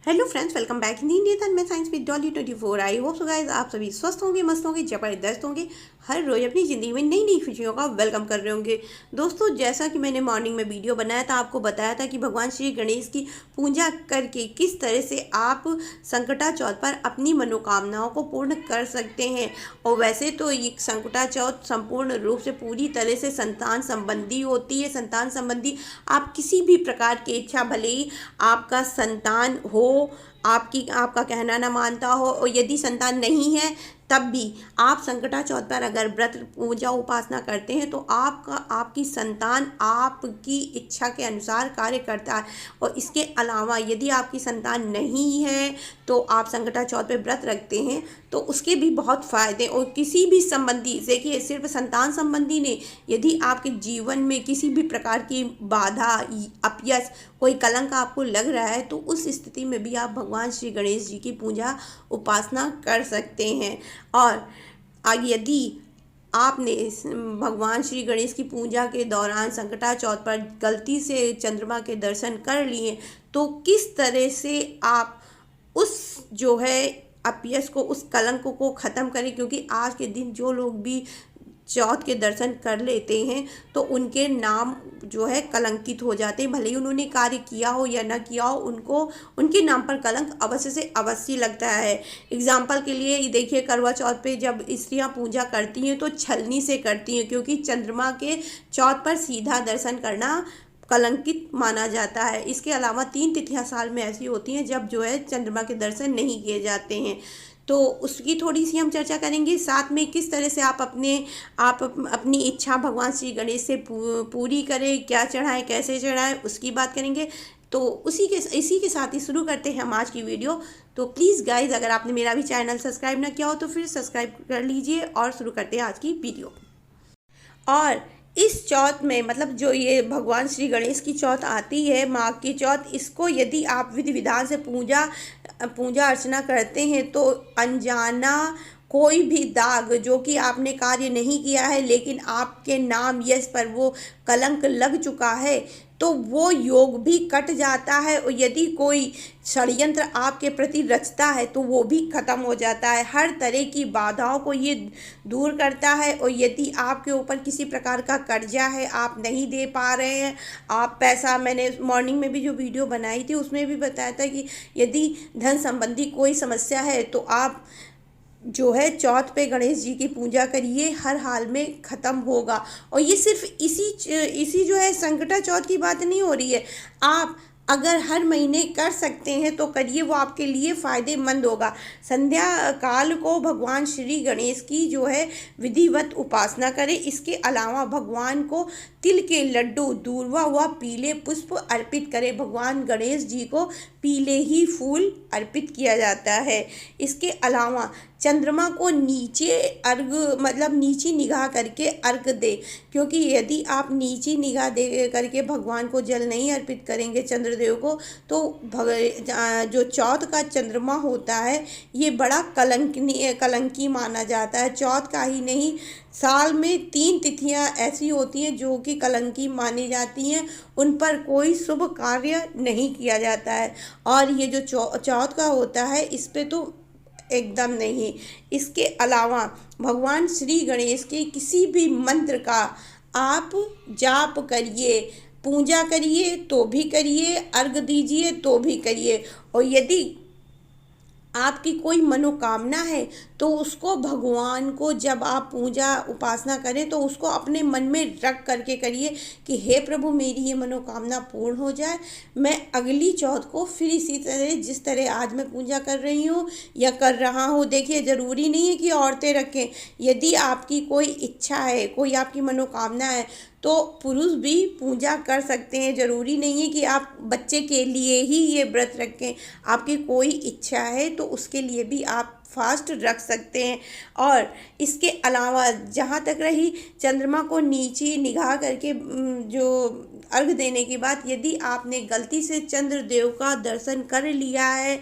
Hello friends, welcome back in Indian में science with Dolly 24। I hope so guys आप सभी स्वस्थ होंगे, मस्त होंगे, जबरदस्त होंगे, हर रोज अपनी ज़िंदगी में नई नई खुशियों का वेलकम कर रहे होंगे। दोस्तों, जैसा कि मैंने मॉर्निंग में वीडियो बनाया था, आपको बताया था कि भगवान श्री गणेश की पूजा करके किस तरह से आप संकटा चौथ पर अपनी मनोकामनाओं को पूर्ण कर सकते हैं। और वैसे तो ये संकटा चौथ संपूर्ण रूप से पूरी तरह से संतान संबंधी होती है। संतान संबंधी आप किसी भी प्रकार की इच्छा, भले ही आपका संतान हो, आपका कहना ना मानता हो, और यदि संतान नहीं है तब भी आप संकटा चौथ पर अगर व्रत पूजा उपासना करते हैं तो आपकी संतान आपकी इच्छा के अनुसार कार्य करता है। और इसके अलावा यदि आपकी संतान नहीं है तो आप संकटा चौथ पे व्रत रखते हैं तो उसके भी बहुत फ़ायदे। और किसी भी संबंधी, देखिए सिर्फ संतान संबंधी नहीं, यदि आपके जीवन में किसी भी प्रकार की बाधा, अपयश, कोई कलंक आपको लग रहा है तो उस स्थिति में भी आप भगवान श्री गणेश जी की पूजा उपासना कर सकते हैं। और यदि आपने भगवान श्री गणेश की पूजा के दौरान संकटा चौथ पर गलती से चंद्रमा के दर्शन कर लिए तो किस तरह से आप उस जो है अपयश को, उस कलंक को ख़त्म करें। क्योंकि आज के दिन जो लोग भी चौथ के दर्शन कर लेते हैं तो उनके नाम जो है कलंकित हो जाते हैं। भले ही उन्होंने कार्य किया हो या ना किया हो, उनको उनके नाम पर कलंक अवश्य से अवश्य लगता है। एग्जाम्पल के लिए ये देखिए, करवा चौथ पे जब स्त्रियां पूजा करती हैं तो छलनी से करती हैं, क्योंकि चंद्रमा के चौथ पर सीधा दर्शन करना कलंकित माना जाता है। इसके अलावा 3 तिथियां साल में ऐसी होती हैं जब जो है चंद्रमा के दर्शन नहीं किए जाते हैं, तो उसकी थोड़ी सी हम चर्चा करेंगे। साथ में किस तरह से आप अपनी इच्छा भगवान श्री गणेश से पूरी करें, क्या चढ़ाएं, कैसे चढ़ाएं, उसकी बात करेंगे। तो इसी के साथ ही शुरू करते हैं हम आज की वीडियो। तो प्लीज़ गाइज, अगर आपने मेरा भी चैनल सब्सक्राइब ना किया हो तो फिर सब्सक्राइब कर लीजिए और शुरू करते हैं आज की वीडियो। और इस चौथ में, मतलब जो ये भगवान श्री गणेश की चौथ आती है, माँ की चौथ, इसको यदि आप विधि विधान से पूजा पूजा अर्चना करते हैं तो अनजाना कोई भी दाग जो कि आपने कार्य नहीं किया है लेकिन आपके नाम, यश पर वो कलंक लग चुका है, तो वो योग भी कट जाता है। और यदि कोई षड्यंत्र आपके प्रति रचता है तो वो भी खत्म हो जाता है। हर तरह की बाधाओं को ये दूर करता है। और यदि आपके ऊपर किसी प्रकार का कर्जा है, आप नहीं दे पा रहे हैं, आप पैसा, मैंने मॉर्निंग में भी जो वीडियो बनाई थी उसमें भी बताया था कि यदि धन संबंधी कोई समस्या है तो आप जो है चौथ पे गणेश जी की पूजा करिए, हर हाल में ख़त्म होगा। और ये सिर्फ इसी जो है संकटा चौथ की बात नहीं हो रही है, आप अगर हर महीने कर सकते हैं तो करिए, वो आपके लिए फ़ायदेमंद होगा। संध्या काल को भगवान श्री गणेश की जो है विधिवत उपासना करें। इसके अलावा भगवान को तिल के लड्डू, दूर्वा व पीले पुष्प अर्पित करें। भगवान गणेश जी को पीले ही फूल अर्पित किया जाता है। इसके अलावा चंद्रमा को नीचे अर्घ, मतलब नीची निगाह करके अर्घ दे, क्योंकि यदि आप नीची निगाह दे करके भगवान को जल नहीं अर्पित करेंगे, चंद्रदेव को, तो जो चौथ का चंद्रमा होता है ये बड़ा कलंकी माना जाता है। चौथ का ही नहीं, साल में 3 तिथियां ऐसी होती हैं जो कि कलंकी मानी जाती हैं, उन पर कोई शुभ कार्य नहीं किया जाता है। और ये जो चौथ का होता है इस पे तो एकदम नहीं। इसके अलावा भगवान श्री गणेश के किसी भी मंत्र का आप जाप करिए, पूजा करिए तो भी करिए, अर्घ दीजिए तो भी करिए। और यदि आपकी कोई मनोकामना है तो उसको भगवान को, जब आप पूजा उपासना करें तो उसको अपने मन में रख करके करिए कि हे प्रभु, मेरी ये मनोकामना पूर्ण हो जाए। मैं अगली चौथ को फिर इसी तरह, जिस तरह आज मैं पूजा कर रही हूँ या कर रहा हूँ, देखिए ज़रूरी नहीं है कि औरतें रखें। यदि आपकी कोई इच्छा है, कोई आपकी मनोकामना है तो पुरुष भी पूजा कर सकते हैं। ज़रूरी नहीं है कि आप बच्चे के लिए ही ये व्रत रखें, आपकी कोई इच्छा है तो उसके लिए भी आप फास्ट रख सकते हैं। और इसके अलावा जहाँ तक रही चंद्रमा को नीची निगाह करके जो अर्घ देने की बात, यदि आपने गलती से चंद्रदेव का दर्शन कर लिया है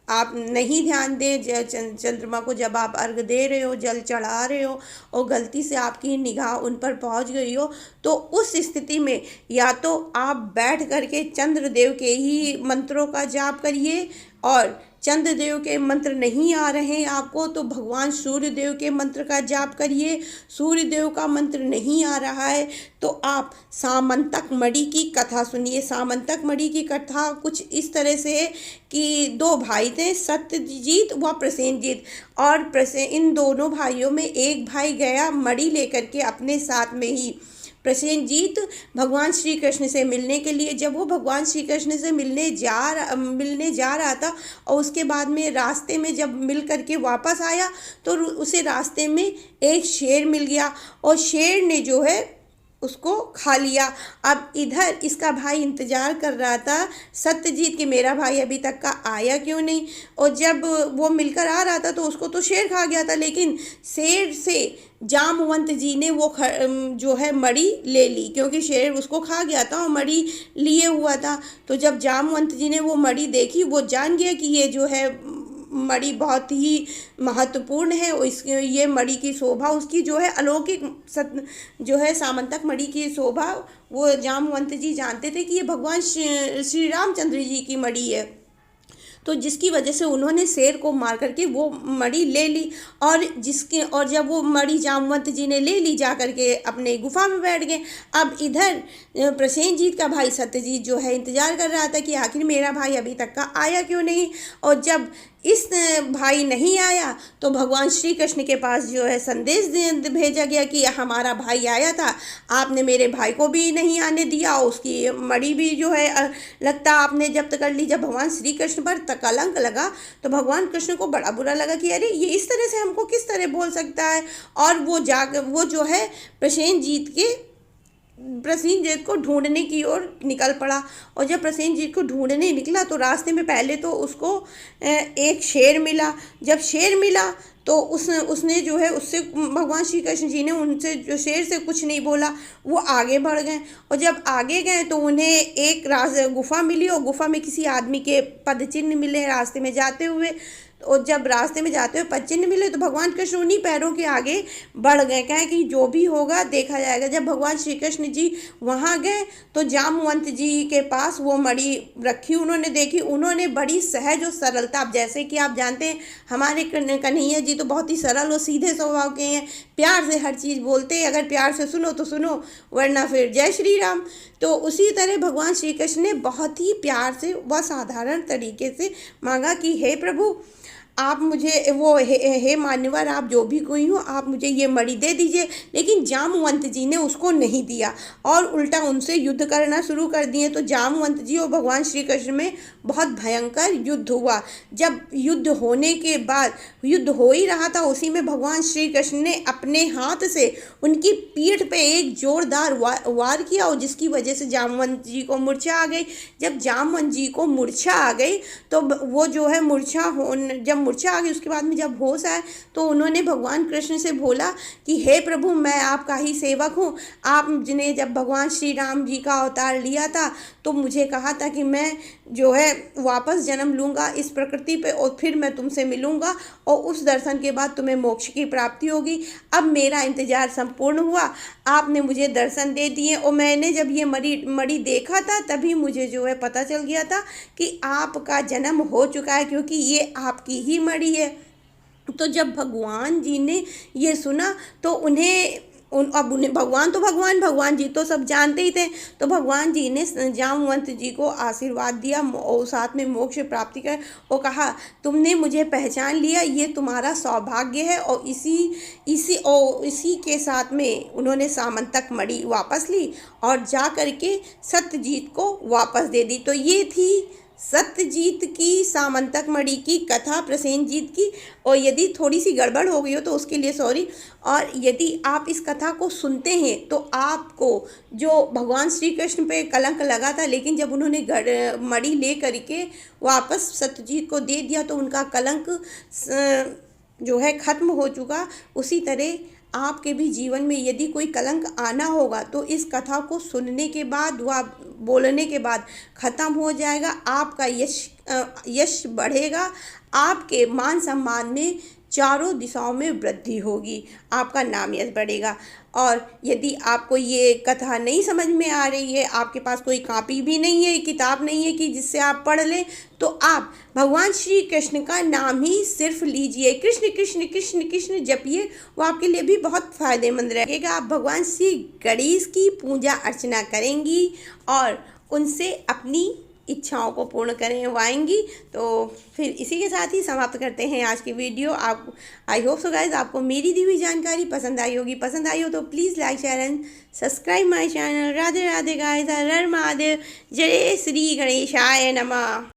आप नहीं ध्यान दें चंद्रमा को, जब आप अर्घ दे रहे हो, जल चढ़ा रहे हो और गलती से आपकी निगाह उन पर पहुंच गई हो, तो उस स्थिति में या तो आप बैठ करके चंद्रदेव के ही मंत्रों का जाप करिए, और चंद्रदेव के मंत्र नहीं आ रहे हैं आपको तो भगवान सूर्य देव के मंत्र का जाप करिए। सूर्य देव का मंत्र नहीं आ रहा है तो आप सामंतक मणि की कथा सुनिए। सामंतक मणि की कथा कुछ इस तरह से है कि दो भाई थे, सत्यजीत व प्रसेनजीत, और इन दोनों भाइयों में एक भाई गया मणि लेकर के अपने साथ में ही। प्रसेनजीत भगवान श्री कृष्ण से मिलने के लिए, जब वो भगवान श्री कृष्ण से मिलने जा रहा था और उसके बाद में रास्ते में जब मिल करके वापस आया तो उसे रास्ते में एक शेर मिल गया और शेर ने जो है उसको खा लिया। अब इधर इसका भाई इंतज़ार कर रहा था सत्यजीत कि मेरा भाई अभी तक का आया क्यों नहीं, और जब वो मिलकर आ रहा था तो उसको तो शेर खा गया था, लेकिन शेर से जामवंत जी ने वो जो है मणि ले ली, क्योंकि शेर उसको खा गया था और मणि लिए हुआ था। तो जब जामवंत जी ने वो मणि देखी, वो जान गया कि ये जो है मणि बहुत ही महत्वपूर्ण है और ये मणि की शोभा उसकी जो है अलौकिक जो है सामंतक मणि की शोभा वो जामवंत जी जानते थे कि ये भगवान श्री रामचंद्र जी की मणि है। तो जिसकी वजह से उन्होंने शेर को मार करके वो मणि ले ली, और जब वो मणि जामवंत जी ने ले ली, जा करके अपने गुफा में बैठ गए। अब इधर प्रसेनजीत का भाई सत्यजीत जो है इंतज़ार कर रहा था कि आखिर मेरा भाई अभी तक का आया क्यों नहीं, और जब इस भाई नहीं आया तो भगवान श्री कृष्ण के पास जो है संदेश भेजा गया कि हमारा भाई आया था, आपने मेरे भाई को भी नहीं आने दिया, उसकी मणि भी जो है लगता आपने जब्त कर ली। जब भगवान श्री कृष्ण पर कलंक लगा तो भगवान कृष्ण को बड़ा बुरा लगा कि अरे ये इस तरह से हमको किस तरह बोल सकता है, और वो जो है प्रसेनजीत को ढूंढने की ओर निकल पड़ा। और जब प्रसेनजीत को ढूंढने निकला तो रास्ते में पहले तो उसको एक शेर मिला। जब शेर मिला तो उसने जो है उससे भगवान श्री कृष्ण जी ने उनसे जो शेर से कुछ नहीं बोला, वो आगे बढ़ गए, और जब आगे गए तो उन्हें एक गुफा मिली और गुफा में किसी आदमी के पदचिन्ह मिले रास्ते में जाते हुए। और जब रास्ते में जाते हुए पदचिन्ह मिले तो भगवान कृष्ण उन्हीं पैरों के आगे बढ़ गए, कहें कि जो भी होगा देखा जाएगा। जब भगवान श्री कृष्ण जी वहाँ गए तो जामवंत जी के पास वो मणि रखी उन्होंने देखी। उन्होंने बड़ी सहज और सरलता, अब जैसे कि आप जानते हैं हमारे कन्हैया जी तो बहुत ही सरल और सीधे स्वभाव के हैं, प्यार से हर चीज़ बोलते हैं, अगर प्यार से सुनो तो सुनो वरना फिर जय श्री राम। तो उसी तरह भगवान श्री कृष्ण ने बहुत ही प्यार से व साधारण तरीके से मांगा कि हे प्रभु आप मुझे हे मान्यवर आप जो भी कोई हो आप मुझे ये मणि दे दीजिए। लेकिन जामवंत जी ने उसको नहीं दिया और उल्टा उनसे युद्ध करना शुरू कर दिए। तो जामवंत जी और भगवान श्री कृष्ण में बहुत भयंकर युद्ध हुआ। जब युद्ध होने के बाद युद्ध हो ही रहा था, उसी में भगवान श्री कृष्ण ने अपने हाथ से उनकी पीठ पे एक जोरदार वार किया और जिसकी वजह से जामवंत जी को मूर्छा आ गई। जब जामवंत जी को मूर्छा आ गई तो वो जो है जब मूर्छा आ गई उसके बाद में जब होश आए तो उन्होंने भगवान कृष्ण से बोला कि हे प्रभु मैं आपका ही सेवक हूँ। आपने जब भगवान श्री राम जी का अवतार लिया था तो मुझे कहा था कि मैं जो है वापस जन्म लूँगा इस प्रकृति पे और फिर मैं तुमसे मिलूँगा और उस दर्शन के बाद तुम्हें मोक्ष की प्राप्ति होगी। अब मेरा इंतज़ार संपूर्ण हुआ, आपने मुझे दर्शन दे दिए और मैंने जब ये मणि देखा था तभी मुझे जो है पता चल गया था कि आपका जन्म हो चुका है, क्योंकि ये आपकी ही मणि है। तो जब भगवान जी ने ये सुना तो उन्हें भगवान जी तो सब जानते ही थे। तो भगवान जी ने जामवंत जी को आशीर्वाद दिया और साथ में मोक्ष प्राप्ति कर और कहा तुमने मुझे पहचान लिया, ये तुम्हारा सौभाग्य है। और इसी के साथ में उन्होंने सामंतक मणि वापस ली और जा करके सत्यजीत को वापस दे दी। तो ये थी सत्यजीत की सामंतक मणि की कथा प्रसेनजीत की। और यदि थोड़ी सी गड़बड़ हो गई हो तो उसके लिए सॉरी। और यदि आप इस कथा को सुनते हैं तो आपको जो भगवान श्री कृष्ण पे कलंक लगा था, लेकिन जब उन्होंने मणि ले करके वापस सत्यजीत को दे दिया तो उनका कलंक जो है ख़त्म हो चुका। उसी तरह आपके भी जीवन में यदि कोई कलंक आना होगा तो इस कथा को सुनने के बाद व बोलने के बाद ख़त्म हो जाएगा। आपका यश बढ़ेगा, आपके मान सम्मान में चारों दिशाओं में वृद्धि होगी, आपका नाम यश बढ़ेगा। और यदि आपको ये कथा नहीं समझ में आ रही है, आपके पास कोई कॉपी भी नहीं है, किताब नहीं है कि जिससे आप पढ़ लें, तो आप भगवान श्री कृष्ण का नाम ही सिर्फ लीजिए, कृष्ण कृष्ण कृष्ण कृष्ण जपिए, वो आपके लिए भी बहुत फ़ायदेमंद रहेगा। आप भगवान श्री गणेश की पूजा अर्चना करेंगी और उनसे अपनी इच्छाओं को पूर्ण करवाएंगी। तो फिर इसी के साथ ही समाप्त करते हैं आज की वीडियो। आप आई होप सो गाइज आपको मेरी दी हुई जानकारी पसंद आई होगी। पसंद आई हो तो please like share and subscribe my channel. Radhe Radhe guys, Har Har Mahadev, जय श्री गणेशाय नमः।